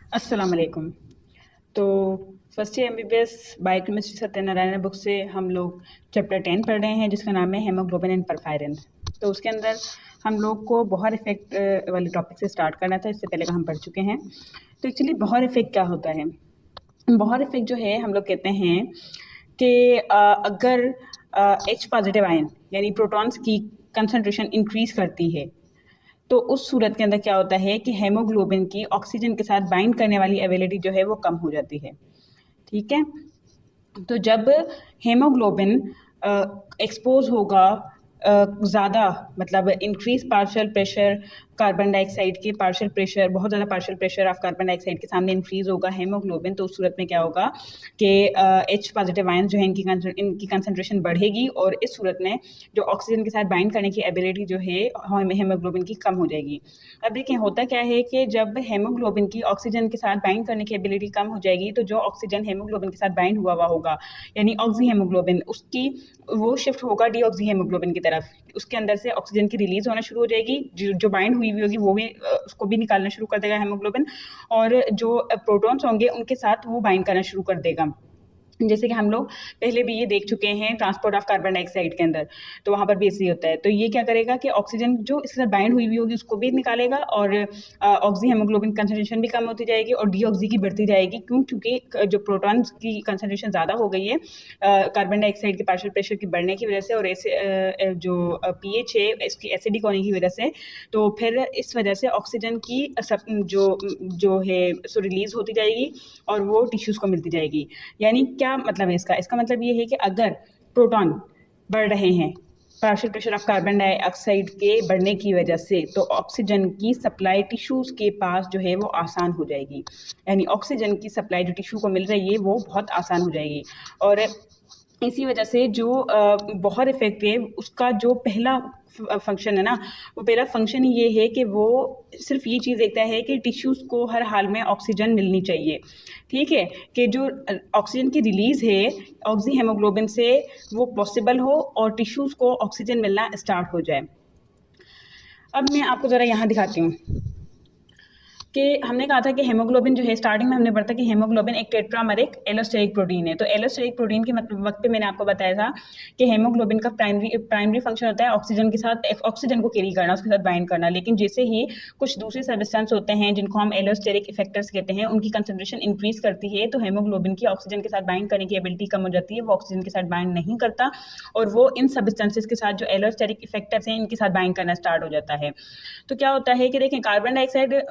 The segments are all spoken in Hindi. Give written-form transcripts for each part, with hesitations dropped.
अस्सलाम वालेकुम। तो first year MBBS biochemistry Satyanarayan book से हम लोग चैप्टर 10 पढ़ रहे हैं, जिसका नाम है हेमोग्लोबिन एंड परफायरिन। तो उसके अंदर हम लोग को बॉहर इफेक्ट वाले टॉपिक से स्टार्ट करना था। इससे पहले का हम पढ़ चुके हैं। तो एक्चुअली बॉहर इफेक्ट क्या होता है? बॉहर इफेक्ट जो है हम लोग कहते हैं कि अगर एच पॉजिटिव आयन यानी प्रोटॉन्स की कंसंट्रेशन इंक्रीज करती है, तो उस सूरत के अंदर क्या होता है कि हेमोग्लोबिन की ऑक्सीजन के साथ बाइंड करने वाली एबिलिटी जो है वो कम हो जाती है। ठीक है। तो जब हेमोग्लोबिन एक्सपोज होगा ज़्यादा, मतलब increase partial pressure carbon dioxide के, पार्शियल प्रेशर, बहुत ज़्यादा partial pressure of carbon dioxide के सामने इंक्रीज होगा हेमोग्लोबिन, तो उस सूरत में क्या होगा कि एच पॉजिटिव आयन जो है इनकी कंसंट्रेशन बढ़ेगी, और इस सूरत में जो ऑक्सीजन के साथ बाइंड करने की एबिलिटी जो है हेमोग्लोबिन की कम हो जाएगी। अब देखिए होता क्या है कि जब हेमोग्लोबिन की ऑक्सीजन के साथ बाइंड करने की एबिलिटी कम हो जाएगी, तो जो ऑक्सीजन हेमोग्लोबिन के साथ बाइंड हुआ होगा यानी ऑक्सी हेमोग्लोबिन, उसकी वो शिफ्ट होगा डीऑक्सी हेमोग्लोबिन की तरफ। उसके अंदर से ऑक्सीजन की रिलीज होना शुरू हो जाएगी, जो बाइंड हुई हुई होगी वो भी उसको भी निकालना शुरू कर देगा हेमोग्लोबिन, और जो प्रोटॉन्स होंगे उनके साथ वो बाइंड करना शुरू कर देगा। जैसे कि हम लोग पहले भी ये देख चुके हैं ट्रांसपोर्ट ऑफ कार्बन डाइऑक्साइड के अंदर, तो वहाँ पर भी ऐसे ही होता है। तो ये क्या करेगा कि ऑक्सीजन जो इसके साथ बाइंड हुई हुई होगी उसको भी निकालेगा, और ऑक्सी हेमोग्लोबिन कंसंट्रेशन भी कम होती जाएगी और डीऑक्सी की बढ़ती जाएगी। क्यों? क्योंकि जो प्रोटॉन्स की कंसंट्रेशन ज़्यादा हो गई है कार्बन डाइऑक्साइड के पार्शियल प्रेशर की बढ़ने की वजह से, और ऐसे जो पीएच है इसकी एसिडिक होने की वजह से, तो फिर इस वजह से ऑक्सीजन की जो जो है सो रिलीज होती जाएगी और वो टिश्यूज़ को मिलती जाएगी। यानी क्या मतलब है इसका? इसका मतलब ये है कि अगर प्रोटॉन बढ़ रहे हैं partial pressure of carbon dioxide के बढ़ने की वजह से, तो ऑक्सीजन की सप्लाई टिश्यूज़ के पास जो है वो आसान हो जाएगी। यानी ऑक्सीजन की सप्लाई जो टिश्यू को मिल रही है वो बहुत आसान हो जाएगी। और इसी वजह से जो बॉहर इफेक्ट है उसका जो पहला फंक्शन है ना, वो पहला फंक्शन ये है कि वो सिर्फ ये चीज़ देखता है कि टिश्यूज़ को हर हाल में ऑक्सीजन मिलनी चाहिए। ठीक है, कि जो ऑक्सीजन की रिलीज़ है ऑक्सी हेमोग्लोबिन से वो पॉसिबल हो और टिश्यूज़ को ऑक्सीजन मिलना स्टार्ट हो जाए। अब मैं आपको ज़रा यहाँ दिखाती हूँ कि हमने कहा था कि हेमोग्लोबिन जो है, स्टार्टिंग में हमने पढ़ा था कि हेमोग्लोबिन एक टेट्रामेरिक एलोस्टेरिक प्रोटीन है। तो एलोस्टेरिक प्रोटीन के मतलब वक्त पे मैंने आपको बताया था कि हेमोग्लोबिन का प्राइमरी फंक्शन होता है ऑक्सीजन के साथ, ऑक्सीजन को कैरी करना, उसके साथ बाइंड करना। लेकिन जैसे ही कुछ दूसरे सब्सटेंस होते हैं जिनको हम एलोस्टेरिक इफेक्टर्स कहते हैं, उनकी कंसंट्रेशन इंक्रीज करती है, तो हेमोग्लोबिन की ऑक्सीजन के साथ बाइंड करने की एबिलिटी कम हो जाती है, वो ऑक्सीजन के साथ बाइंड नहीं करता, और वो इन सब्सटेंसेस के साथ जो एलोस्टेरिक इफेक्टर्स हैं इनके साथ बाइंड करना स्टार्ट हो जाता है। तो क्या होता है कि देखें कार्बन डाइऑक्साइड,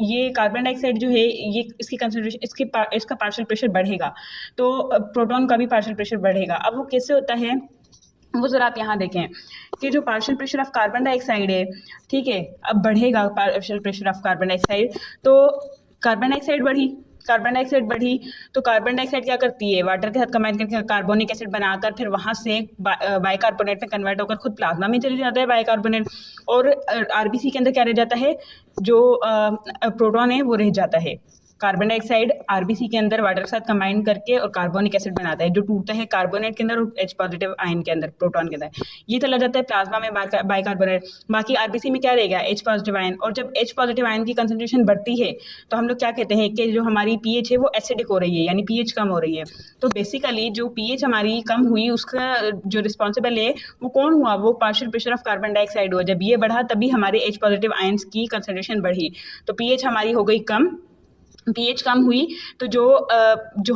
ये कार्बन डाइऑक्साइड जो है ये इसकी कंसंट्रेशन, इसका पार्शियल प्रेशर बढ़ेगा, तो प्रोटॉन का भी पार्शियल प्रेशर बढ़ेगा। अब वो कैसे होता है वो ज़रा आप यहाँ देखें कि जो partial pressure of carbon dioxide है, ठीक है, अब बढ़ेगा partial pressure of carbon dioxide, तो कार्बन डाइऑक्साइड बढ़ी, कार्बन डाइऑक्साइड बढ़ी, तो कार्बन डाइऑक्साइड क्या करती है, वाटर के साथ कंबाइन करके कार्बोनिक एसिड बनाकर फिर वहाँ से बाइकार्बोनेट में कन्वर्ट होकर खुद प्लाज्मा में चले जाता है बाइकार्बोनेट, और आरबीसी के अंदर क्या रह जाता है, जो प्रोटॉन है वो रह जाता है। कार्बन डाइऑक्साइड आरबीसी के अंदर वाटर के साथ कंबाइन करके और कार्बोनिक एसिड बनाता है, जो टूटता है कार्बोनेट के अंदर और एच पॉजिटिव आयन के अंदर, प्रोटॉन के अंदर, ये चला जाता है प्लाज्मा में बाइकार्बोनेट। बाकी आरबीसी में क्या रहेगा, एच पॉजिटिव आयन, और जब एच पॉजिटिव आयन की कंसंट्रेशन बढ़ती है तो हम लोग क्या कहते हैं कि जो हमारी पीएच है वो एसिडिक हो रही है, यानी पीएच कम हो रही है। तो बेसिकली जो पीएच हमारी कम हुई उसका जो रिस्पॉन्सिबल है वो कौन हुआ, वो partial pressure of carbon dioxide हुआ। जब ये बढ़ा तभी हमारे एच पॉजिटिव आयन्स की कंसंट्रेशन बढ़ी, तो पीएच हमारी हो गई कम। पीएच कम हुई तो जो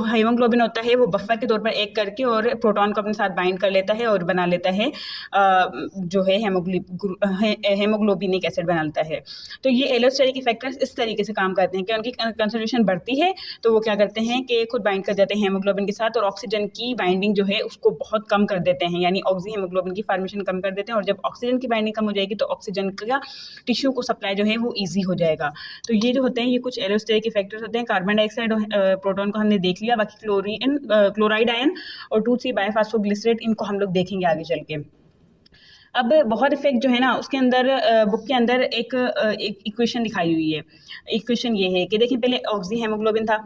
हेमोग्लोबिन होता है वो बफर के तौर पर एक करके और प्रोटॉन को अपने साथ बाइंड कर लेता है और बना लेता है जो है हेमोग्लोबिनिक एसिड बना लेता है। तो ये एलोस्टेरिक इफेक्टर्स इस तरीके से काम करते हैं कि उनकी कंसंट्रेशन बढ़ती है तो वो क्या करते हैं कि खुद बाइंड कर जाते हैं हेमोग्लोबिन के साथ, और ऑक्सीजन की बाइंडिंग जो है उसको बहुत कम कर देते हैं, यानी ऑक्सी हेमोग्लोबिन की फॉर्मेशन कम कर देते हैं। और जब ऑक्सीजन की बाइंडिंग कम हो जाएगी तो ऑक्सीजन का टिश्यू को सप्लाई जो है वो ईजी हो जाएगा। तो ये जो होते हैं ये कुछ एलोस्टेरिक इफेक्टर्स होते हैं। कार्बन डाइऑक्साइड और प्रोटॉन को हमने देख लिया, बाकी क्लोराइड आयन और 2,3 बायोफॉस्फोग्लिसरेट, इनको हम लोग देखेंगे आगे चल के। अब बॉहर इफेक्ट जो है ना उसके अंदर बुक के अंदर एक इक्वेशन दिखाई हुई है। इक्वेशन ये है कि देखिए पहले ऑक्सी हेमोग्लोबिन था,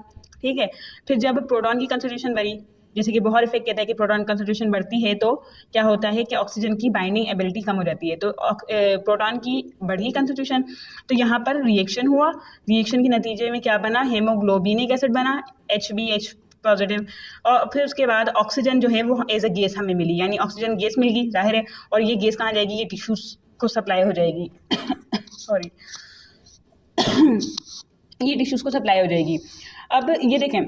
ठीक है, फिर जब प्रोटॉन की कंसंट्रेशन बढ़ी, जैसे कि बोहर इफेक्ट कहता है कि प्रोटॉन कंसंट्रेशन बढ़ती है तो क्या होता है कि ऑक्सीजन की बाइंडिंग एबिलिटी कम हो जाती है, तो प्रोटॉन की बढ़ी कंसंट्रेशन, तो यहाँ पर रिएक्शन हुआ, रिएक्शन के नतीजे में क्या बना, हेमोग्लोबिनिक एसिड बना HBH पॉजिटिव, और फिर उसके बाद ऑक्सीजन जो है वो एज अ गैस हमें मिली, यानी ऑक्सीजन गैस मिल गई, जाहिर है, और ये गैस कहाँ जाएगी, ये टिश्यूज को सप्लाई हो जाएगी सॉरी ये टिश्यूज को सप्लाई हो जाएगी। अब ये देखें,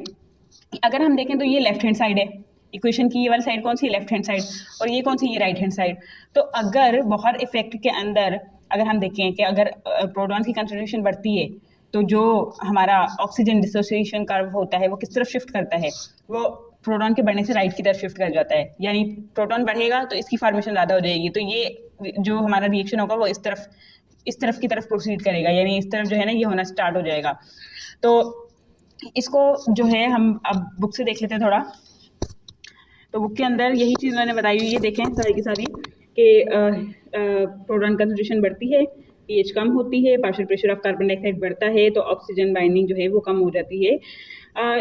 अगर हम देखें तो ये लेफ्ट हैंड साइड है इक्वेशन की, ये वाली साइड कौन सी, लेफ्ट हैंड साइड, और ये कौन सी, ये राइट हैंड साइड। तो अगर बोहर इफेक्ट के अंदर अगर हम देखें कि अगर प्रोटॉन की कंसंट्रेशन बढ़ती है तो जो हमारा ऑक्सीजन डिसोसिएशन कर्व होता है वो किस तरफ शिफ्ट करता है, वो प्रोटॉन के बढ़ने से राइट की तरफ शिफ्ट कर जाता है, यानी प्रोटॉन बढ़ेगा तो इसकी फॉर्मेशन ज़्यादा हो जाएगी, तो ये जो हमारा रिएक्शन होगा वो इस तरफ की तरफ प्रोसीड करेगा, यानी इस तरफ जो है ना ये होना स्टार्ट हो जाएगा। तो इसको जो है हम अब बुक से देख लेते हैं थोड़ा। तो बुक के अंदर यही चीज़ मैंने बताई हुई है, देखें सारी की सारी कि प्रोटॉन कंसंट्रेशन बढ़ती है, पीएच कम होती है, partial pressure of carbon dioxide बढ़ता है तो ऑक्सीजन बाइंडिंग जो है वो कम हो जाती है।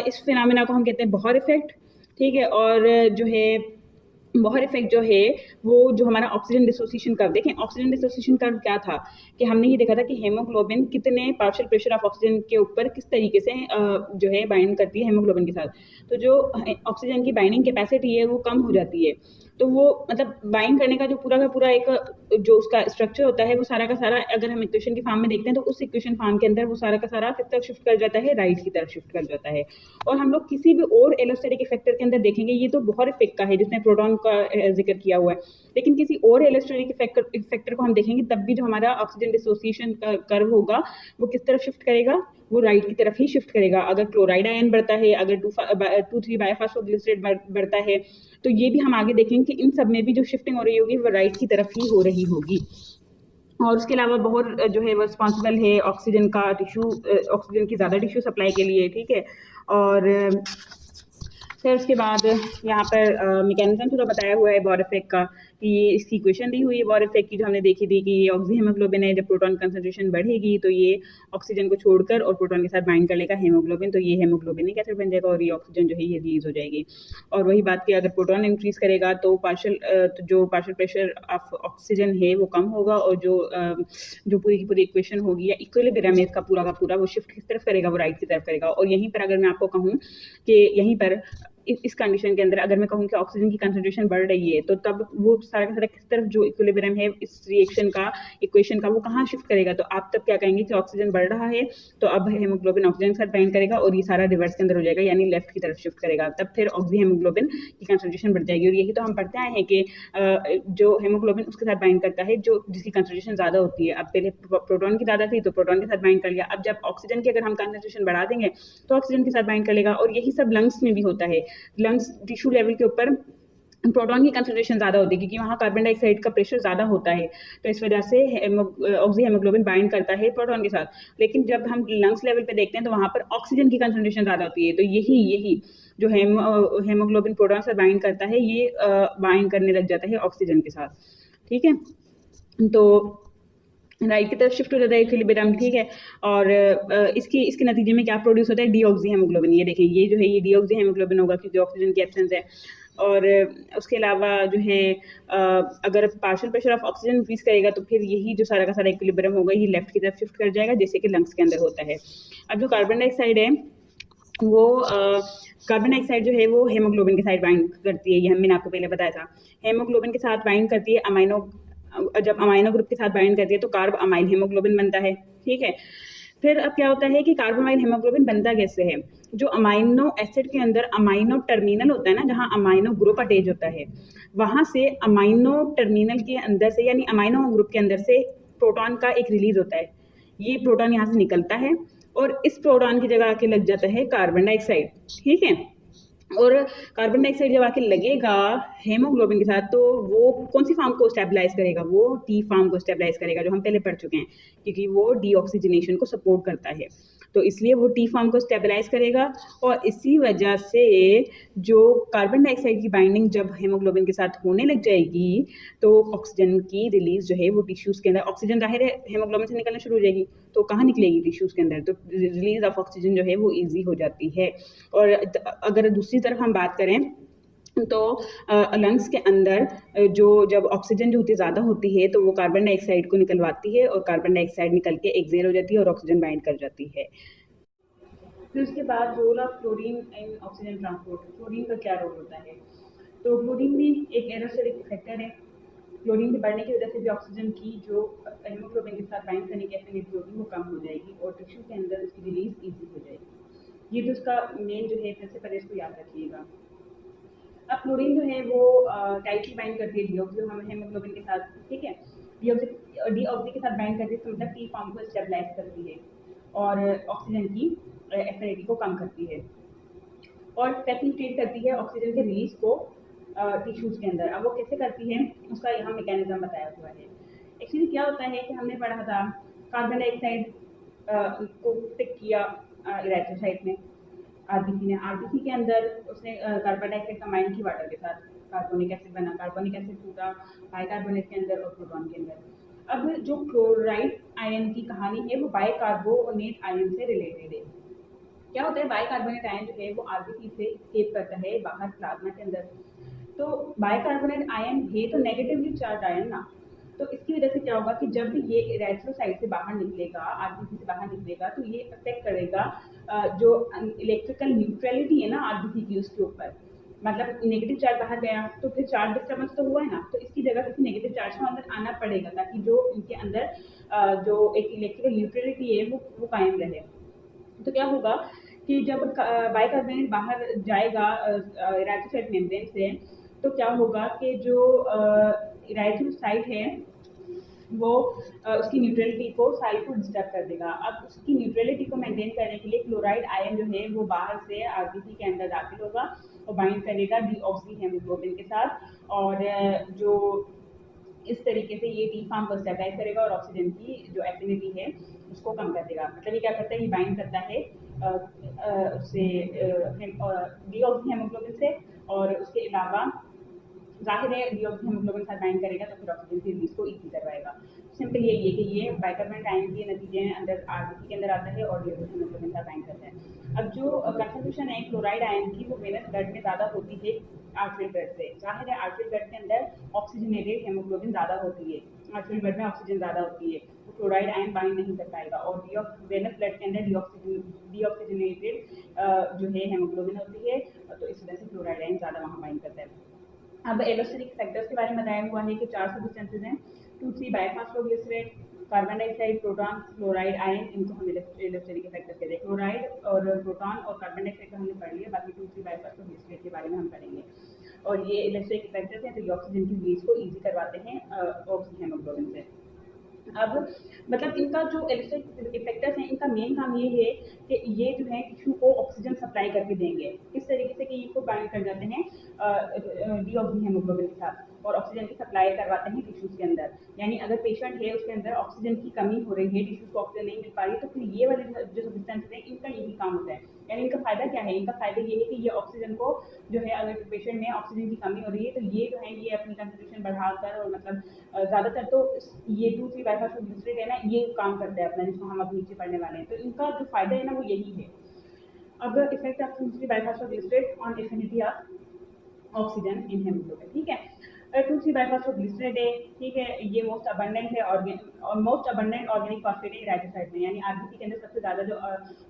इस फिनोमेना को हम कहते हैं बोहर इफेक्ट, ठीक है। और जो है बोहर इफेक्ट जो है वो जो हमारा ऑक्सीजन डिसोसिएशन कर्व, देखें ऑक्सीजन डिसोसिएशन कर्व क्या था कि हमने ये देखा था कि हेमोग्लोबिन कितने पार्शियल प्रेशर ऑफ ऑक्सीजन के ऊपर किस तरीके से जो है बाइंड करती है हेमोग्लोबिन के साथ, तो जो ऑक्सीजन की बाइंडिंग कैपेसिटी है वो कम हो जाती है, तो वो मतलब बाइंड करने का जो पूरा का पूरा एक जो उसका स्ट्रक्चर होता है वो सारा का सारा अगर हम इक्वेशन की फॉर्म में देखते हैं तो उस इक्वेशन फॉर्म के अंदर वो सारा का सारा किस तरफ शिफ्ट कर जाता है, राइट की तरफ शिफ्ट कर जाता है। और हम लोग किसी भी और एलोस्टेटिक फैक्टर के अंदर देखेंगे, ये तो बोहर इफेक्ट का है जिसमें प्रोटॉन का जिक्र किया हुआ है, लेकिन किसी और एलोस्टेटिक फैक्टर को हम देखेंगे तब भी जो हमारा ऑक्सीजन डिसोसिएशन कर्व होगा वो किस तरफ शिफ्ट करेगा, वो राइट की तरफ ही शिफ्ट करेगा। अगर क्लोराइड आयन बढ़ता है, अगर 2,3 बायोफॉस्फोग्लिसरेट बढ़ता है, तो ये भी हम आगे देखेंगे कि इन सब में भी जो शिफ्टिंग हो रही होगी वो राइट की तरफ ही हो रही होगी। और उसके अलावा बहुत जो है वो रिस्पॉन्सिबल है ऑक्सीजन का ऑक्सीजन की ज़्यादा टिश्यू सप्लाई के लिए, ठीक है। और फिर उसके बाद यहाँ पर मैकेनिज्म थोड़ा बताया हुआ है बोहर इफेक्ट का, कि ये इसकी इक्वेशन दी हुई है बोहर इफेक्ट की जो हमने देखी थी कि ये ऑक्सी हेमोग्लोबिन है, जब प्रोटॉन कंसंट्रेशन बढ़ेगी तो ये ऑक्सीजन को छोड़कर और प्रोटॉन के साथ बाइंड कर लेगा हेमोग्लोबिन, तो ये हेमोग्लोबिनिक एसिड बन जाएगा और ये ऑक्सीजन जो है ये रिलीज हो जाएगी। और वही बात कि अगर प्रोटॉन इंक्रीज करेगा तो जो पार्शियल प्रेशर ऑफ ऑक्सीजन है वो कम होगा, और जो पूरी की पूरी इक्वेशन होगी या इक्विलिब्रियम है इसका पूरा का पूरा वो शिफ्ट किस तरफ करेगा, वो राइट की तरफ करेगा। और यहीं पर अगर मैं आपको कहूँ कि यहीं पर इस कंडीशन के अंदर अगर मैं कहूँ कि ऑक्सीजन की कंसंट्रेशन बढ़ रही है तो तब वो सारा का सारा किस तरफ जो इक्विलिब्रियम है इस रिएक्शन का इक्वेशन का वो कहाँ शिफ्ट करेगा, तो आप तब क्या कहेंगे कि ऑक्सीजन बढ़ रहा है तो अब हेमोग्लोबिन ऑक्सीजन के साथ बाइंड करेगा और ये सारा रिवर्स के अंदर हो जाएगा, यानी लेफ्ट की तरफ शिफ्ट करेगा, तब फिर ऑक्सी हेमोग्लोबिन की कंसंट्रेशन बढ़ जाएगी। और यही तो हम पढ़ते आए हैं कि जो हेमोग्लोबिन उसके साथ बाइंड करता है जो जिसकी कंसंट्रेशन ज़्यादा होती है। अब पहले प्रोटॉन की ज़्यादा थी तो प्रोटॉन के साथ बाइंड कर लिया, अब जब ऑक्सीजन की अगर हम कंसंट्रेशन बढ़ा देंगे तो ऑक्सीजन के साथ बाइंड कर लेगा। और यही सब लंग्स में भी होता है, लंग्स टिश्यू लेवल के ऊपर प्रोटॉन की कंसंट्रेशन ज़्यादा होती है क्योंकि वहाँ कार्बन डाइऑक्साइड का प्रेशर ज़्यादा होता है, तो इस वजह से ऑक्सी हेमोग्लोबिन बाइंड करता है प्रोटॉन के साथ। लेकिन जब हम लंग्स लेवल पे देखते हैं तो वहाँ पर ऑक्सीजन की कंसंट्रेशन ज़्यादा होती है, तो यही जो हेमोग्लोबिन प्रोटॉन से बाइंड करता है ये बाइंड करने लग जाता है ऑक्सीजन के साथ, ठीक है। तो राइट की तरफ शिफ्ट हो जाता है इक्विलिब्रियम, ठीक है। और इसके नतीजे में क्या प्रोड्यूस होता है, डीऑक्सी हेमोग्लोबिन। ये देखिए ये जो है ये डीऑक्सी हेमोग्लोबिन होगा क्योंकि ऑक्सीजन की एब्सेंस है। और उसके अलावा जो है अगर partial pressure of oxygen increase करेगा तो फिर यही जो सारा का सारा इक्विलिब्रियम होगा ये लेफ्ट की तरफ शिफ्ट कर जाएगा जैसे कि लंग्स के अंदर होता है। अब जो कार्बन डाइऑक्साइड है वो कार्बन डाइऑक्साइड जो है वो हेमोग्लोबिन के साथ बाइंड करती है, ये मैंने आपको पहले बताया था। हेमोग्लोबिन के साथ बाइंड करती है जब अमाइनो ग्रुप के साथ बाइंड करती है तो कार्ब अमाइल हेमोग्लोबिन बनता है, ठीक है। फिर अब क्या होता है कि कार्बोमाइल हेमोग्लोबिन बनता कैसे है, जो अमाइनो एसिड के अंदर अमाइनो टर्मिनल होता है ना, जहाँ अमाइनो ग्रुप अटैच होता है, वहाँ से अमाइनो टर्मिनल के अंदर से यानी अमाइनो ग्रुप के अंदर से प्रोटॉन का एक रिलीज होता है। ये प्रोटॉन यहाँ से निकलता है और इस प्रोटॉन की जगह आके लग जाता है कार्बन डाइऑक्साइड, ठीक है। और कार्बन डाइऑक्साइड जब आके लगेगा हेमोग्लोबिन के साथ तो वो कौन सी फॉर्म को स्टेबलाइज करेगा, वो टी फॉर्म को स्टेबलाइज करेगा जो हम पहले पढ़ चुके हैं, क्योंकि वो डीऑक्सीजनेशन को सपोर्ट करता है, तो इसलिए वो टी फॉर्म को स्टेबलाइज करेगा। और इसी वजह से जो कार्बन डाइऑक्साइड की बाइंडिंग जब हेमोग्लोबिन के साथ होने लग जाएगी तो ऑक्सीजन की रिलीज जो है वो टिश्यूज़ के अंदर, ऑक्सीजन जाहिर है हेमोग्लोबिन से निकलना शुरू हो जाएगी तो कहाँ निकलेगी, टिश्यूज़ के अंदर, तो रिलीज ऑफ ऑक्सीजन जो है वो ईजी हो जाती है। और अगर दूसरी तरफ हम बात करें तो लंग्स के अंदर जो जब ऑक्सीजन जो होती है ज़्यादा होती है तो वो कार्बन डाइऑक्साइड को निकलवाती है और कार्बन डाइऑक्साइड निकल के एक्सेल हो जाती है और ऑक्सीजन बाइंड कर जाती है। फिर उसके बाद role of chlorine in oxygen transport. Chlorine का क्या रोल होता है? तो क्लोरीन भी एक एरोस्टेरिक फैक्टर है। क्लोरीन के बढ़ने की वजह से भी ऑक्सीजन की जो हेमोग्लोबिन के साथ बाइंड करने की एफिनिटी होगी वो कम हो जाएगी और टिश्यू के अंदर उसकी रिलीज ईजी हो जाएगी। ये तो उसका मेन जो है, फिर से पहले इसको याद रखिएगा। अब क्लोरीन जो है वो टाइटली बाइंड करती है डीऑक्सी हम हेमोग्लोबिन के साथ, ठीक है। डीऑक्सी के साथ बाइंड करती है, मतलब टी फॉर्म को स्टेबलाइज करती है और ऑक्सीजन की एफिनिटी को कम करती है और फैसिलिटेट करती है ऑक्सीजन के रिलीज को टिश्यूज के अंदर। अब वो कैसे करती है उसका यहाँ मैकेनिज्म बताया हुआ है। एक्चुअली क्या होता है कि हमने पढ़ा था कार्बन डाइऑक्साइड को पिक किया इरेथ्रोसाइट ने, आरबीसी ने। आरबीसी के अंदर उसने कार्बन डाइऑक्साइड कंबाइन की वाटर के साथ, कार्बोनिक एसिड बना, कार्बोनिक एसिड टूटा बाइकार्बोनेट के अंदर और प्रोटॉन के अंदर। अब जो क्लोराइड आयन की कहानी है वो बाइकार्बोनेट आयन से रिलेटेड है। क्या होता है, बाइकार्बोनेट आयन जो है वो आरबीसी से एस्केप करता है बाहर प्लाज्मा के अंदर। तो बाइकार्बोनेट आयन है तो नेगेटिवली चार्ज आयन ना, तो इसकी वजह से क्या होगा कि जब भी ये इरेथ्रोसाइट से बाहर निकलेगा, आरबीसी से बाहर निकलेगा, तो ये अफेक्ट करेगा जो इलेक्ट्रिकल न्यूट्रलिटी है ना आरबीसी की, उसके ऊपर। मतलब नेगेटिव चार्ज बाहर गया तो फिर चार्ज डिस्टर्बेंस तो हुआ है ना, तो इसकी जगह किसी नेगेटिव चार्ज को अंदर आना पड़ेगा ताकि जो इनके अंदर जो एक इलेक्ट्रिकल न्यूट्रलिटी है वो कायम रहे। तो क्या होगा कि जब बाइकार्बोनेट बाहर जाएगा इराइथोसाइट मेम्ब्रेन से, तो क्या होगा कि जो इराइथोसाइट है वो उसकी न्यूट्रलिटी को साइड को डिस्टर्ब कर देगा। अब उसकी न्यूट्रलिटी को मेंटेन करने के लिए क्लोराइड आयन जो है वो बाहर से आरबीसी के अंदर दाखिल होगा और बाइंड करेगा डीऑक्सी हेमोग्लोबिन के साथ और जो इस तरीके से ये टी फॉर्म को स्टेबलाइज करेगा और ऑक्सीजन की जो एफिनिटी है उसको कम कर देगा। मतलब ये क्या करता है, ये बाइंड करता है उससे डीऑक्सी हेमोग्लोबिन से और उसके अलावा ज़ाहिर है डीऑक्सी हेमोग्लोबिन के साथ बाइंड करेगा तो फिर ऑक्सीजन की रिलीज को ईजी करवाएगा। सिंपल यही है कि ये बाइकार्बोनेट आयन के नतीजे में अंदर आरबीसी के अंदर आता है और डीऑक्सी हेमोग्लोबिन के साथ बाइंड करता है। अब जो कंसंट्रेशन है क्लोराइड आयन की वो वेनस ब्लड में ज़्यादा होती है आर्टरी ब्लड से। ज़ाहिर है आर्टरी ब्लड के अंदर ऑक्सीजनेटेड हेमोग्लोबिन ज़्यादा होती है, आर्टरी ब्लड में ऑक्सीजन ज़्यादा होती है, तो क्लोराइड आयन बाइंड नहीं कर पाएगा और वेनस ब्लड के अंदर डीऑक्सीजनेटेड जो है हेमोग्लोबिन होती है, तो इस वजह से क्लोराइड आयन ज़्यादा वहाँ बाइंड करता है। अब एलोस्टेरिक फैक्टर्स के बारे में बताया हुआ है कि 4 सब्सटेंसेस हैं, 2,3 bisphosphoglycerate, carbon dioxide, proton, chloride ion, इनको हम एलोस्टेरिक फैक्टर्स कहते हैं। क्लोराइड और प्रोटॉन और कार्बन डाइऑक्साइड का हमने पढ़ लिया, बाकी 2,3 बाइफॉस्फोग्लिसरेट के बारे में हम पढ़ेंगे। और ये एलोस्टेरिक फैक्टर्स हैं तो ये ऑक्सीजन की रिलीज को ईजी करवाते हैं ऑक्सी हेमोग्लोबिन से। अब मतलब इनका जो इलेक्ट्रिक इफेक्टर्स हैं, इनका मेन काम ये है कि ये जो है टिश्यू को ऑक्सीजन सप्लाई करके देंगे। किस तरीके से कि ये को बाइंड कर जाते हैं डीऑक्सी हेमोग्लोबिन के साथ और ऑक्सीजन की सप्लाई करवाते हैं टिश्यूज के अंदर। यानी अगर पेशेंट है उसके अंदर ऑक्सीजन की कमी हो रही है, टिश्यूज को ऑक्सीजन नहीं मिल पा रही, तो फिर ये वाले जो सब्सटेंसेस हैं इनका यही काम होता है। यानी इनका फायदा क्या है, इनका फायदा ये है कि ये ऑक्सीजन को जो है, अगर पेशेंट में ऑक्सीजन की कमी हो रही है तो ये जो है ये अपनी कंसंट्रेशन बढ़ाकर और मतलब ज़्यादातर तो ये 2,3 बाइफॉस्फोग्लिसरेट है ना, ये काम करता है अपना, जिसको हम अब नीचे पढ़ने वाले हैं। तो इनका जो फायदा है ना वो यही है। अब effect of 2,3 bisphosphoglycerate on affinity of oxygen in haemoglobin, ठीक है। 2,3 बाइफॉस्फोग्लिसरेट है, ठीक है, ये मोस्ट अबंडेंट है मोस्ट अबंडेंट ऑर्गेनिक फॉस्फेट है इराइथोसाइट में। यानी आरबीसी के अंदर सबसे ज़्यादा जो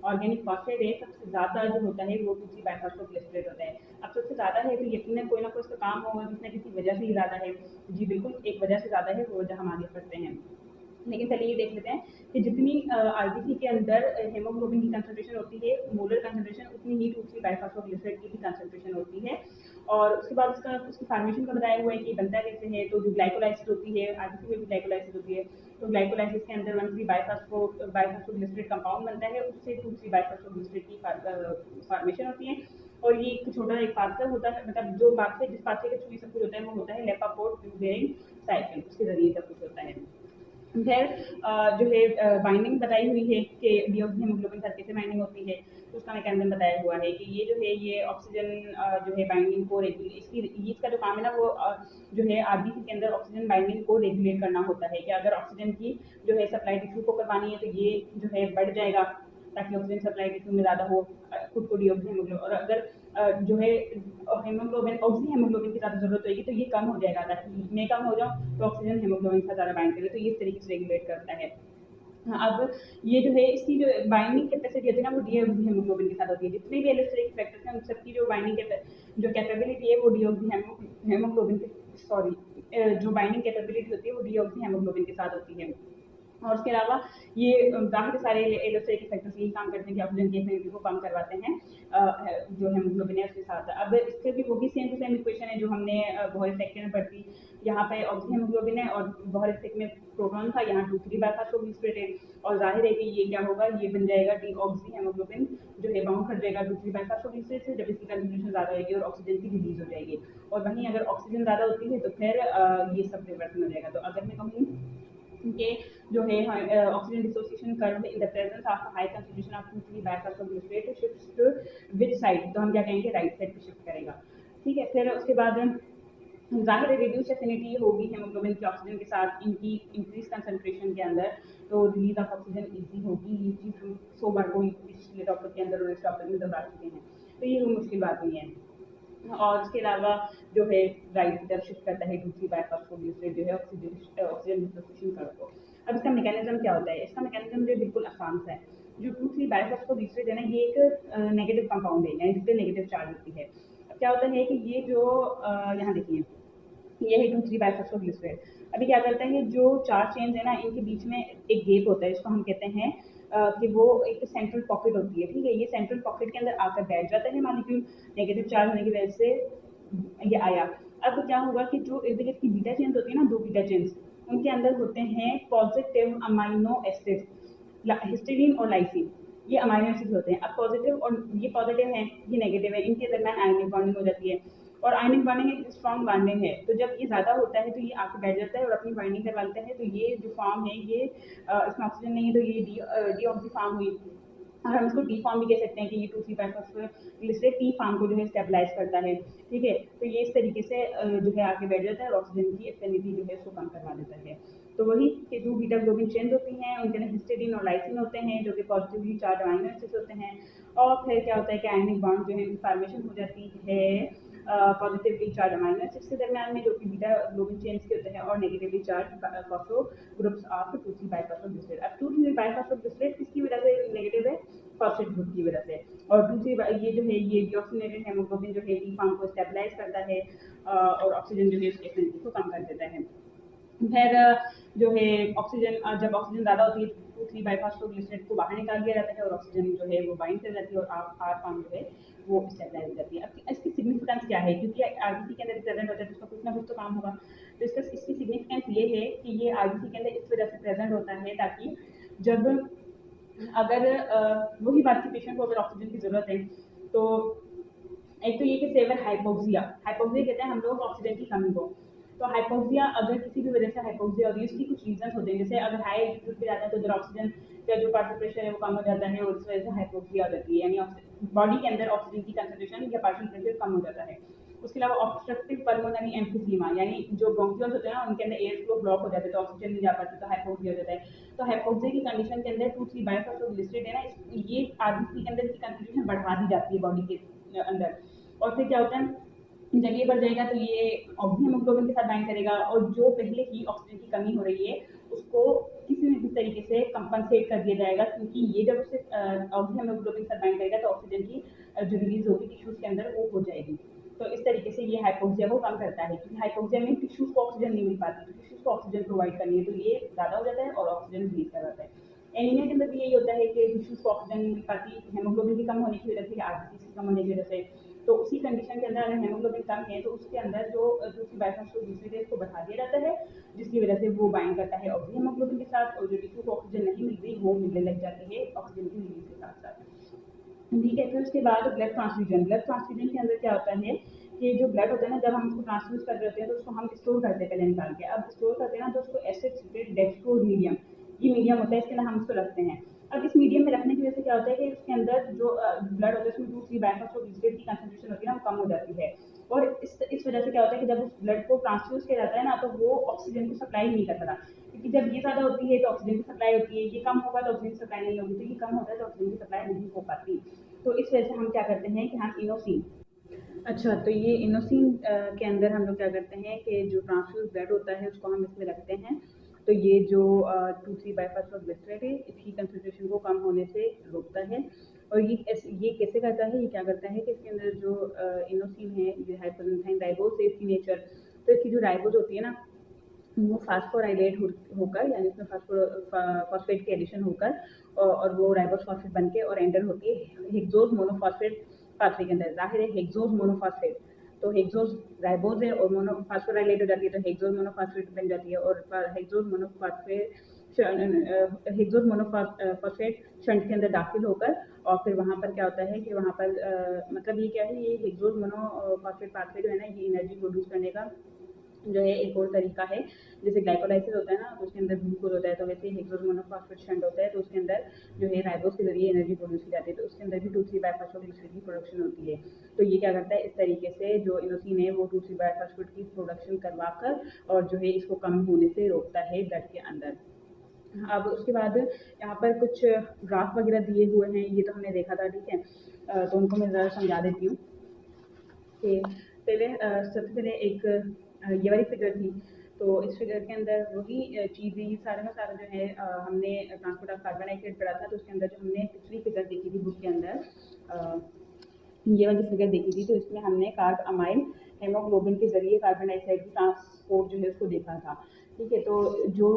ऑर्गेनिक फॉस्फेट है, सबसे ज़्यादा जो होता है वो 2,3 बाइफॉस्फोग्लिसरेट होता है। अब सबसे ज़्यादा है तो यकीनन कोई ना कोई इसका काम होगा, किसी न किसी वजह से ही ज़्यादा है। जी बिल्कुल, एक वजह से ज़्यादा है, वो वजह हम आगे पढ़ते हैं। लेकिन पहले ये देख लेते हैं कि जितनी आरबीसी के अंदर हेमोग्लोबिन की कंसंट्रेशन होती है, मोलर कंसंट्रेशन, उतनी ही 2,3 बाइफॉस्फोग्लिसरेट की भी कंसंट्रेशन होती है। और उसके बाद उसकी फार्मेशन का बताया हुआ है कि बनता कैसे है। तो जो ग्लाइकोलाइसिस होती है, आरबीसी में भी ग्लाइकोलाइसिस होती है, तो ग्लाइकोलाइसिस के अंदर 1,3 बाइफॉस्फोग्लिसरेट कंपाउंड बनता है, उससे 2,3 बाइफॉस्फोग्लिसरेट की फार्मेशन होती है। और ये एक छोटा एक पाथवे होता है, मतलब जो पाथवे जिस पाथवे के थ्रू सब कुछ होता है वो होता है लेपापोर्ट ट्यूबेरिंग साइकिल, उसके जरिए सब कुछ होता है। फिर जो है बाइंडिंग बताई हुई है कि डीऑक्सी हेमोग्लोबिन के साथ कैसे बाइंडिंग होती है, तो उसका मैकेनिज्म बताया हुआ है कि ये जो है ये ऑक्सीजन जो है बाइंडिंग को रेगुलेट, इसका जो काम है ना वो जो है आरबीसी के अंदर ऑक्सीजन बाइंडिंग को रेगुलेट करना होता है कि अगर ऑक्सीजन की जो है सप्लाई टिश्यू को करवानी है तो ये जो है बढ़ जाएगा ताकि ऑक्सीजन सप्लाई टिश्यू में ज़्यादा हो, खुद को डीऑक्सी हेमोग्लोबिन। और अगर जो है हेमोग्लोबिन ऑक्सी हेमोग्लोबिन की ज़्यादा ज़रूरत होगी, तो ये कम हो जाएगा। ताकि मैं कम हो जाऊँ तो ऑक्सीजन हेमोग्लोबिन के साथ ज़्यादा बाइंड करे, तो ये इस तरीके से रेगुलेट करता है। हाँ, अब ये जो है इसकी जो बाइंडिंग कैपेसिटी होती है ना वो डीऑक्सी हेमोग्लोबिन के साथ होती है। जितने भी एलोस्टेरिक फैक्टर्स हैं उन सबकी जो बाइंडिंग जो कैपेबिलिटी है वो डीऑक्सी हेमोग्लोबिन के सॉरी जो बाइंडिंग कैपेबिलिटी होती है वो डीऑक्सी हेमोग्लोबिन के साथ होती है। और उसके अलावा ये बाकी सारे एलोस्टेरिक फैक्टर्स यही काम करते हैं कि ऑक्सीजन की एफिनिटी को कम करवाते हैं जो हेमोग्लोबिन है उसके साथ। अब इससे भी वही सेम टू सेम इक्वेशन है जो हमने बोहर इफेक्ट में पढ़ी। यहाँ पे ऑक्सी हेमोग्लोबिन है और बोहर इफेक्ट में प्रोटॉन था, यहाँ 2,3 बाइफॉस्फोग्लिसरेट है। और जाहिर है कि ये क्या होगा, ये बन जाएगा डीऑक्सी हेमोग्लोबिन जो है बाउंड कर जाएगा 2,3 बाइफॉस्फोग्लिसरेट से, जब इसकी कंसंट्रेशन ज़्यादा होगी और ऑक्सीजन की रिलीज हो जाएगी। और वहीं अगर ऑक्सीजन ज़्यादा होती है तो फिर ये सब रिवर्स हो जाएगा। तो अगर मैं कहूँ के जो है oxygen dissociation curve in the presence of high concentration of 2,3 bisphosphoglycerate shifts to which side, तो हम क्या कहेंगे राइट साइड पे शिफ्ट करेगा। ठीक है, फिर उसके बाद ज़ाहिर है रिड्यूस एफिनिटी होगी हेमोग्लोबिन की ऑक्सीजन के साथ इनकी इंक्रीज कंसंट्रेशन के अंदर, तो रिलीज ऑफ ऑक्सीजन ईजी होगी। ये चीज़ हम 100 बार कोई पिछले टॉपिक के अंदर और इस टॉपिक में दोहरा चुके हैं, तो ये कोई मुश्किल बात नहीं है। और उसके अलावा जो है राइट की तरफ शिफ्ट करता है दूसरी बाइफॉस्फोग्लिसरेट जो है ऑक्सीजन डिसोसिएशन कर्व को। अब इसका मैकेनिज्म क्या होता है, इसका मैकेनिज्म जो बिल्कुल आसान सा है। जो 2,3 बाइफॉस्फोग्लिसरेट है ना, ये एक नेगेटिव कंपाउंड है, यानी जिस पे नेगेटिव चार्ज होती है। अब क्या होता है कि ये जो यहाँ देखिए ये है 2,3 बाइफॉस्फोग्लिसरेट। अभी क्या करता है, जो 4 चेन्स है ना इनके बीच में एक गैप होता है, इसको हम कहते हैं कि वो एक सेंट्रल पॉकेट होती है। ठीक है, ये सेंट्रल पॉकेट के अंदर आकर बैठ जाता है मॉलिक्यूल, नेगेटिव चार्ज होने की वजह से ये आया। अब क्या होगा कि जो इर्द गिर्द की बीटा चेन्स होती है ना, 2 बीटा चेन्स, उनके अंदर होते हैं पॉजिटिव अमाइनो एसिड हिस्टीडीन और लाइसिन। ये अमाइनो एसिड होते हैं। अब पॉजिटिव और ये पॉजिटिव है, ये नेगेटिव है, इनके दरमियान आयनिक बॉन्डिंग हो जाती है। और आयनिक बॉन्डिंग एक स्ट्रॉन्ग बॉन्डिंग है, तो जब ये ज़्यादा होता है तो ये आके बैठ जाता है और अपनी बाइंडिंग करवा लेता है। तो ये जो फॉर्म है ये इसमें ऑक्सीजन नहीं है, तो ये डी ऑक्सी फॉर्म हुई। और हम इसको टी फॉर्म भी कह सकते हैं कि ये 2,3 बाइफॉस्फोग्लिसरेट टी फॉर्म को जो है स्टेबलाइज करता है। ठीक है, तो ये इस तरीके से जो है आगे बैठ जाता है और ऑक्सीजन की एफिनिटी जो है उसको कम करवा देता है। तो वही कि जो बीटा ग्लोबिन चेन्स होती हैं उनके अंदर हिस्टीडीन और लाइसिन होते हैं जो कि पॉजिटिवली चार्ज अमाइनो एसिड्स होते हैं। और फिर क्या होता है कि आयनिक बॉन्ड जो है फॉर्मेशन हो जाती है पॉजिटिवली चार्ज अमाइनो एसिड्स के दरमियान में, जो कि बीटा ग्लोबिन चेन्स के होते हैं, और negatively charge phospho groups of 2,3 बाइफॉस्फोग्लिसरेट। अब 2,3 बाइफॉस्फोग्लिसरेट किसकी वजह से नेगेटिव है, फॉस्फेट ग्रुप की वजह से। और दूसरी ये जो है ये डीऑक्सीनेटेड हेमोग्लोबिन जो है टी फॉर्म को स्टेबलाइज करता है और ऑक्सीजन जो है उसकी एफिनिटी को कम कर देता है। फिर जो है ऑक्सीजन जब ऑक्सीजन ज़्यादा होती है तो 2,3 बाइफॉस्फोग्लिसरेट को बाहर निकाल दिया जाता है और ऑक्सीजन जो है वो बाइंड कर जाती है और आर फॉर्म जो है वो स्टेबलाइज हो जाती है। अब इसकी सिग्निफिकेंस क्या है, क्योंकि आरबीसी के अंदर प्रेजेंट होता है तो उसका कुछ ना कुछ तो काम होगा। तो इसकी सिग्निफिकेंस ये है कि ये आरबीसी के अंदर इस वजह से प्रेजेंट होता है ताकि जब अगर वही बात की पेशेंट को अगर ऑक्सीजन की ज़रूरत है तो एक तो ये कि सेवर हाइपोक्सिया, हाइपोक्सिया कहते हैं हम लोग ऑक्सीजन की कमी को। तो हाइपोक्सिया अगर किसी भी वजह से हाइपोक्सिया होती है उसकी कुछ रीजन होते हैं, जैसे अगर हाई एल्टीट्यूड पे जाता है तो उधर ऑक्सीजन का जो पार्शियल प्रेशर है वो कम हो जाता है और इस वजह से हाइपोक्सिया हो जाती है, यानी बॉडी के अंदर ऑक्सीजन की कंसंट्रेशन या पार्शियल प्रेशर कम हो जाता है। उसके अलावा ऑब्स्ट्रक्टिव पल्मोनरी एम्फीसीमा, यानी जो ब्रोंकियल्स होते हैं ना उनके अंदर एयर फ्लो ब्लॉक हो जाता है तो ऑक्सीजन नहीं जा पाती तो हाइपोक्सिया हो जाता है। तो हाइपोक्सिया की कंडीशन के अंदर 2,3 बाइफॉस्फोग्लिसरेट है ना, ये आरबीसी के अंदर की कंसंट्रेशन बढ़ा दी जाती है बॉडी के अंदर। और फिर क्या होता है, जब ये बढ़ जाएगा तो ये ऑक्सी हेमोग्लोबिन के साथ बाइंड करेगा और जो पहले ही ऑक्सीजन की कमी हो रही है उसको किसी न किसी तरीके से कंपनसेट कर दिया जाएगा, क्योंकि ये जब उससे ऑक्सी हेमोग्लोबिन के साथ बाइंड करेगा तो ऑक्सीजन की जो रिलीज होगी टिश्यूज के अंदर वो हो जाएगी। तो इस तरीके से ये हाइपोक्सिया को कम करता है, क्योंकि हाइपोक्सिया में टिश्यूज को ऑक्सीजन नहीं मिल पाती, तो टिश्यूज को ऑक्सीजन प्रोवाइड करनी है तो ये ज़्यादा हो जाता है और ऑक्सीजन रिलीज करवाता है। एनीमिया के अंदर भी यही होता है कि टिश्यूज को ऑक्सीजन नहीं मिल पाती हेमोग्लोबिन की कम होने की वजह से या आरबीसी की कम होने की वजह से। तो उसी कंडीशन के अंदर अगर हेमोग्लोबिन कम है तो उसके अंदर जो दूसरी बाइफॉस्फोग्लिसरेट को बढ़ा दिया जाता है, जिसकी वजह से वो बाइंड करता है ऑक्सी हेमोग्लोबिन के साथ और जो टिश्यू को ऑक्सीजन नहीं मिल रही वो मिलने लग जाती है ऑक्सीजन की रिलीज के साथ साथ। ठीक है, फिर उसके बाद ब्लड ट्रांसफ्यूजन। ब्लड ट्रांसफ्यूजन के अंदर क्या होता है कि जो ब्लड होता है ना जब हम उसको ट्रांसफ्यूज कर रहे होते हैं तो उसको हम स्टोर करते हैं पहले निकाल के। अब स्टोर करते हैं ना तो उसको एसिड सिट्रेट डेक्सट्रोज मीडियम, ये मीडियम होता है, इसके अंदर हम उसको रखते हैं। अब इस मीडियम में रखने की वजह से क्या होता है कि उसके अंदर जो ब्लड होता है उसमें 2,3 बाइफॉस्फोग्लिसरेट की कंसंट्रेशन होती है ना वो कम हो जाती है। और इस वजह से क्या होता है कि जब उस ब्लड को ट्रांसफ्यूज किया जाता है ना तो वो ऑक्सीजन को सप्लाई नहीं कर रहा, क्योंकि जब ये ज़्यादा होती है तो ऑक्सीजन की सप्लाई होती है, ये कम होगा तो ऑक्सीजन सप्लाई नहीं होगी, तो ये कम होता है तो ऑक्सीजन की सप्लाई नहीं हो पाती। तो इस वजह से हम क्या करते हैं कि हम इनोसिन अच्छा, तो ये इनोसिन के अंदर हम लोग क्या करते हैं कि जो ट्रांसफ्यूज ब्लड होता है उसको हम इसमें रखते हैं। तो ये जो 2,3 बाइफॉस्फोग्लिसरेट है इसकी कंसंट्रेशन को कम होने से रोकता है। और ये कैसे करता है, ये क्या करता है कि इसके अंदर जो इनोसिन है, ये हाइपोएंजाइम राइबोज है इसकी नेचर। तो इसकी जो राइबोज होती है ना, वो फास्फोराइलेट होकर, यानी इसमें फॉस्फेट की एडिशन होकर और वो राइबोस फॉस्फेट बन के और एंटर होती है हेक्सोज मोनोफॉस्फेट पाथवे के अंदर। जाहिर है हेक्सोज मोनोफॉस्फेट, तो हेक्सोज राइबोज है और मोनो फास्फोराइलेट हो जाती है, तो हेक्सोज मोनोफॉस्फेट बन जाती है। और hexose monophosphate hexose monophosphate shunt के अंदर दाखिल होकर और फिर वहाँ पर क्या होता है कि वहाँ पर मतलब ये क्या है, ये हेक्सोज मोनोफॉस्फेट पाथवे जो है ना, ये एनर्जी प्रोड्यूस करने का जो है एक और तरीका है। जैसे ग्लाइकोलाइसिस होता है ना, तो उसके अंदर ग्लूकोज होता है, तो वैसे हेक्सोज मोनोफॉस्फेट शंट होता है, तो उसके अंदर जो है राइबोज के जरिए एनर्जी प्रोड्यूस की जाती है, तो उसके अंदर भी 2,3 बाइफॉस्फोग्लिसरेट की प्रोडक्शन होती है। तो ये क्या करता है, इस तरीके से जो इनोसिन है वो 2,3 बाइफॉस्फेट की प्रोडक्शन करवाकर और जो है इसको कम होने से रोकता है ब्लड के अंदर। अब उसके बाद यहाँ पर कुछ ग्राफ वगैरह दिए हुए हैं, ये तो हमने देखा था, ठीक है। तो उनको मैं ज़रा समझा देती हूँ कि पहले सबसे पहले एक ये वाली फिगर थी। तो इस फिगर के अंदर वही चीज़ है, ये सारा का सारा जो है हमने ट्रांसपोर्ट ऑफ कार्बन डाइऑक्साइड पढ़ा था, तो उसके अंदर जो हमने पिछली फिगर देखी थी बुक के अंदर, ये वाली फिगर देखी थी, तो इसमें हमने कार्ब अमाइन हेमोग्लोबिन के जरिए कार्बन डाइऑक्साइड की ट्रांसपोर्ट जो है उसको देखा था, ठीक है। तो जो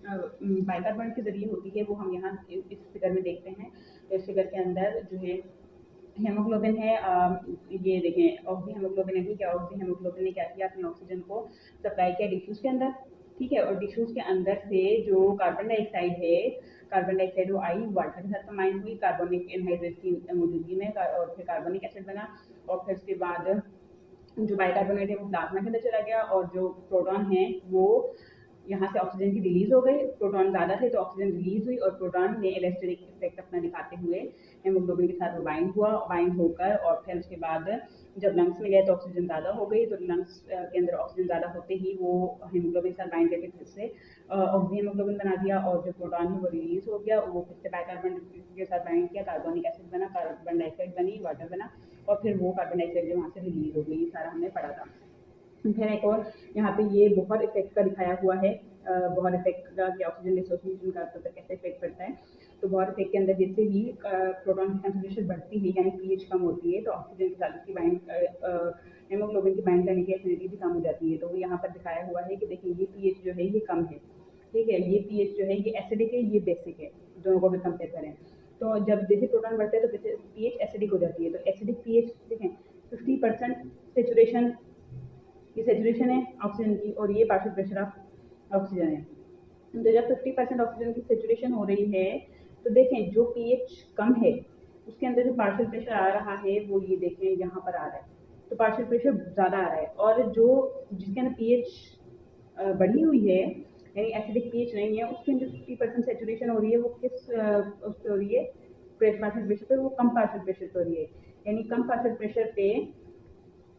बाइकार्बोनेट के जरिए होती है वो हम यहाँ इस फिगर में देखते हैं। तो इस फिगर के अंदर जो है हेमोग्लोबिन है, ये देखें ऑक्सी हेमोग्लोबिन है, ठीक है। ऑक्सी हेमोग्लोबिन ने क्या किया, अपने ऑक्सीजन को सप्लाई किया टिश्यूज के अंदर, ठीक है। और टिश्यूज के अंदर से जो कार्बन डाइऑक्साइड है, कार्बन डाइऑक्साइड वो आई वाटर के साथ कंबाइन हुई कार्बोनिक एनहाइड्रेट की मौजूदगी में, और फिर कार्बोनिक एसिड बना। और फिर उसके बाद जो बाइकार्बोनेट है वो प्लाज्मा के अंदर चला गया, और जो प्रोटॉन है वो यहाँ से ऑक्सीजन की रिलीज हो गई। प्रोटॉन ज़्यादा थे तो ऑक्सीजन रिलीज हुई, और प्रोटॉन ने इलेक्ट्रिक इफेक्ट अपना दिखाते हुए हेमोग्लोबिन के साथ बाइंड हुआ, बाइंड होकर और फिर उसके बाद जब लंग्स में गए तो ऑक्सीजन ज़्यादा हो गई, तो लंग्स के अंदर ऑक्सीजन ज़्यादा होते ही वो हेमोग्लोबिन के साथ बाइंड करके फिर से ऑक्सी हेमोग्लोबिन बना दिया, और जो प्रोटॉन है वो रिलीज हो गया, वो फिर से बाइकार्बन के साथ बाइंड किया, कार्बोनिक एसिड बना, कार्बन डाइऑक्साइड बनी, वाटर बना, और फिर वो कार्बन डाइऑक्साइड जो वहाँ से रिलीज हो गई। ये सारा हमने पढ़ा था। फिर एक और यहाँ पे ये बोहर इफेक्ट का दिखाया हुआ है, बोहर इफेक्ट का कि ऑक्सीजन डिसोसिएशन का तो कैसे इफेक्ट पड़ता है। तो बोहर इफेक्ट के अंदर जैसे ही प्रोटॉन की कंसंट्रेशन बढ़ती है, यानी पीएच कम होती है, तो ऑक्सीजन के साथ उसकी बाइंड हेमोग्लोबिन की बाइंड करने की एफिनिटी भी कम हो जाती है। तो यहाँ पर दिखाया हुआ है कि देखिए ये पीएच जो है ये कम है, ठीक है। ये पीएच जो है ये एसिडिक है, ये बेसिक है, दोनों को भी कंपेयर करें। तो जब जैसे प्रोटॉन बढ़ते हैं तो पीएच एसिडिक हो जाती है, तो एसिडिक पीएच देखें 50% सेचुरेशन, ये सेचुरेशन है ऑक्सीजन की, और ये पार्शियल प्रेशर ऑफ ऑक्सीजन है। तो जब 50% ऑक्सीजन की सेचुरेशन हो रही है, तो देखें जो पीएच कम है उसके अंदर जो पार्शियल प्रेशर आ रहा है वो ये देखें यहाँ पर आ रहा है, तो पार्शियल प्रेशर ज़्यादा आ रहा है। और जो जिसके अंदर पीएच बढ़ी हुई है, यानी एसिडिक पीएच नहीं है, उसके अंदर 50% सेचुरेशन हो रही है, वो किस उस पे हो रही है, पार्शियल प्रेशर पे, वो कम पार्शियल प्रेशर पे हो रही है। यानी कम पार्शियल प्रेशर पे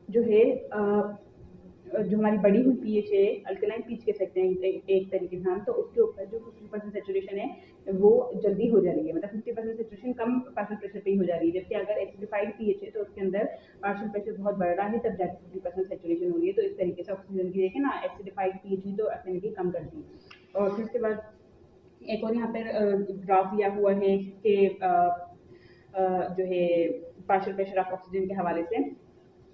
जो है जो हमारी बढ़ी हुई पीएच है, अल्कलाइन पीएच कह सकते हैं एक तरीके से हम, तो उसके ऊपर जो 50% सेचुरेशन है वो जल्दी हो जा रही है, मतलब 50% सेचुरेशन कम पार्शियल प्रेशर पे ही हो जा रही है। जबकि अगर एसिडिफाइड पीएच है तो उसके अंदर पार्शियल प्रेशर बहुत बढ़ रहा है, तब जाके 50% सेचुरेशन हो रही है। तो इस तरीके से ऑक्सीजन की देखें ना, एसिडिफाइड पीएच हुई तो एफिनिटी कम कर दी। और फिर उसके बाद एक और यहाँ पर ग्राफ दिया हुआ है कि जो है पार्शियल प्रेशर ऑफ ऑक्सीजन के हवाले से,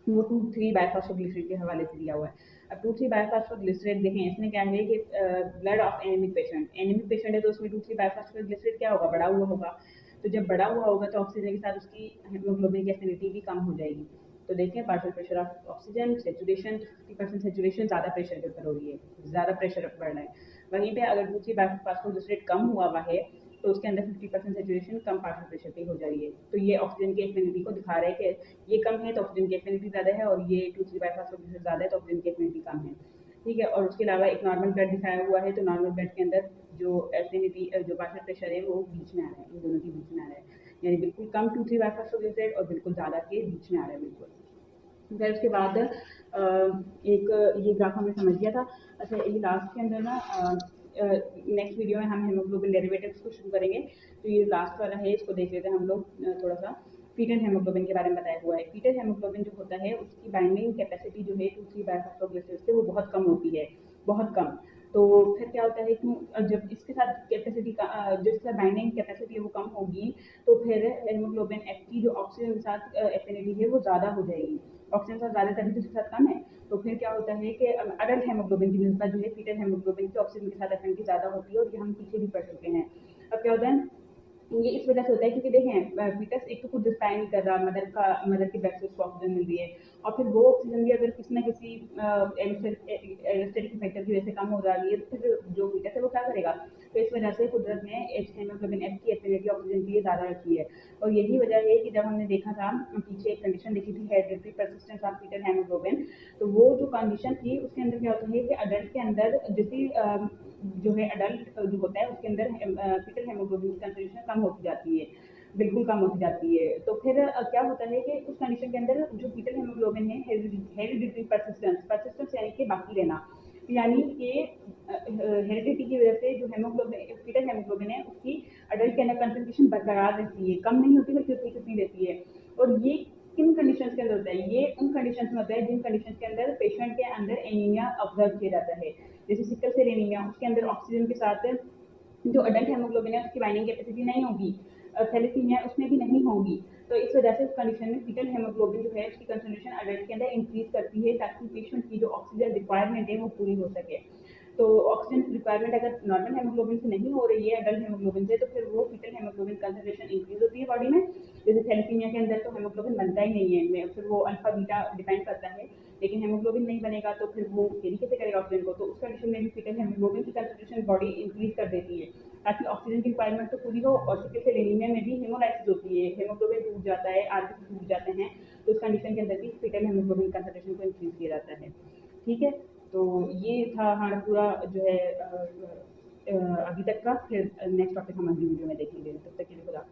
वो 2,3 बाइफॉस्फोग्लिसरेट के हवाले से दिया हुआ है। अब 2,3 बाइफॉस्फोग्लिसरेट देखें, इसमें क्या है कि blood of anaemic patient, anaemic patient है तो उसमें 2,3 बाइफॉस्फोग्लिसरेट क्या होगा, बढ़ा हुआ होगा। तो जब बढ़ा हुआ होगा तो ऑक्सीजन के साथ उसकी हेमोग्लोबिन की एफिनिटी भी कम हो जाएगी। तो देखें partial pressure of oxygen saturation 50% saturation, ज़्यादा प्रेशर के ऊपर हो रही है, ज़्यादा प्रेशर बढ़ रहा है। वहीं पे अगर 2,3 बाइफॉस्फोग्लिसरेट कम हुआ हुआ है तो उसके अंदर 50% सेचुरेशन कम पार्शियल प्रेशर पे हो जा रही है। तो ये ऑक्सीजन की एफिनिटी को दिखा रहा है कि ये कम है तो ऑक्सीजन की एफिनिटी ज़्यादा है, और ये 2,3 बाइफॉस्फोग्लिसरेट ज़्यादा है तो ऑक्सीजन की एफिनिटी कम है, ठीक है। और उसके अलावा एक नॉर्मल ब्लड दिखाया हुआ है, तो नॉर्मल ब्लड के अंदर जो एफिनिटी जो पार्शियल प्रेशर है वो बीच में आ रहा है, इन दोनों के बीच में आ रहा है, यानी बिल्कुल कम 2,3 बाइफॉस्फोग्लिसरेट और बिल्कुल ज़्यादा के बीच में आ रहा है बिल्कुल। फिर उसके बाद एक ये ग्राफ हमने समझ लिया था। अच्छा, ये लास्ट के अंदर ना नेक्स्ट वीडियो में हम हेमोग्लोबिन डेरिवेटिव्स को शुरू करेंगे, तो ये लास्ट वाला है, इसको देख लेते हैं हम लोग थोड़ा सा। फीटल हेमोग्लोबिन के बारे में बताया हुआ है। फीटल हेमोग्लोबिन जो होता है उसकी बाइंडिंग कैपेसिटी जो है 2-3 बायोफॉस्फोग्लिसराइड से वो बहुत कम होती है, बहुत कम। तो फिर क्या होता है कि जब इसके साथ कैपेसिटी का जिसका बाइंडिंग कैपेसिटी है वो कम होगी, तो फिर हेमोग्लोबिन एफ की जो ऑक्सीजन के साथ एफिनिटी है वो ज़्यादा हो जाएगी। ऑक्सीजन के साथ ज़्यादा तभी तो इसके साथ कम है। तो फिर क्या होता है कि अडल्ट हेमोग्लोबिन की निस्बत जो है फीटल हेमोग्लोबिन की ऑक्सीजन के साथ एफिनिटी ज़्यादा होती है, और ये हम पीछे भी पढ़ चुके हैं। अब क्या होता है, ये इस वजह से होता है क्योंकि देखें फीटस एक तो खुद रिस्पायर नहीं कर रहा, मदर की ब्रेस्ट से उसको ऑक्सीजन मिल रही है, और फिर वो ऑक्सीजन भी अगर किसी ना किसी एलोस्टेटिक फैक्टर की वजह से कम हो जा रही है, तो फिर जो फीटस है वो क्या करेगा। तो इस वजह से कुदरत ने हेमोग्लोबिन एफ की एफिनिटी ऑक्सीजन के लिए ज़्यादा रखी है। और यही वजह है कि जब हमने देखा था पीछे एक कंडीशन देखी थी, hereditary persistence of fetal haemoglobin, तो वो जो कंडीशन थी उसके अंदर क्या होता है कि अडल्ट के अंदर जैसे जो है अडल्ट जो होता है उसके अंदर फीटल हेमोग्लोबिन की कंसंट्रेशन कम होती जाती है, बिल्कुल कम होती जाती है। तो फिर क्या होता है कि उस कंडीशन के अंदर जो फीटल हेमोग्लोबिन है, हेरिडिटरी परसिस्टेंस, परसिस्टेंस यानी कि बाकी रहना, यानी कि हेरिडिटी की वजह से जो हेमोग्लोबिन फीटल हेमोग्लोबिन है उसकी अडल्ट के अंदर कंसंट्रेशन बरकरार रहती है, कम नहीं होती बल्कि उतनी उतनी रहती है। और ये किन कंडीशंस के अंदर होता है, ये उन कंडीशंस में होता है जिन कंडीशंस के अंदर पेशेंट के अंदर एनीमिया ऑब्जर्व किया जाता है। जैसे सिकल सेल एनीमिया, उसके अंदर ऑक्सीजन के साथ जो अडल्ट हेमोग्लोबिन है उसकी बाइंडिंग कैपेसिटी नहीं होगी, थैलेसीमिया उसमें भी नहीं होगी। तो इस वजह से उस कंडीशन में फीटल हेमोग्लोबिन जो है उसकी कंसंट्रेशन अडल्ट के अंदर इंक्रीज करती है, ताकि पेशेंट की जो ऑक्सीजन रिक्वायरमेंट है वो पूरी हो सके। तो ऑक्सीजन रिक्वायरमेंट अगर नॉर्मल हेमोग्लोबिन से नहीं हो रही है, अडल्ट हेमोग्लोबिन से, तो फिर वो फीटल हेमोग्लोबिन कंसंट्रेशन इंक्रीज होती है बॉडी में। जैसे थैलेसीमिया के अंदर तो हेमोग्लोबिन बनता ही नहीं है, फिर वो अल्फा बीटा डिपेंड करता है, लेकिन हेमोग्लोबिन नहीं बनेगा तो फिर वो कैरी कैसे करेगा ऑक्सीजन को। तो उस कंडीशन में भी फीटल हेमोग्लोबिन की कंसंट्रेशन बॉडी इंक्रीज कर देती है, ताकि ऑक्सीजन की रिक्वायरमेंट तो पूरी हो। और सिकल सेल एनीमिया में भी हेमोलाइसिस होती है, हेमोग्लोबिन टूट जाता है, आरबीसी टूट जाते हैं, तो उस कंडीशन के अंदर भी फीटल हेमोग्लोबिन कंसंट्रेशन को इंक्रीज किया जाता है। ठीक है, तो ये था हमारा पूरा जो है अभी तक का। फिर नेक्स्ट टॉपिक हम अगली वीडियो में देखेंगे। तब तक के लिए खुदा।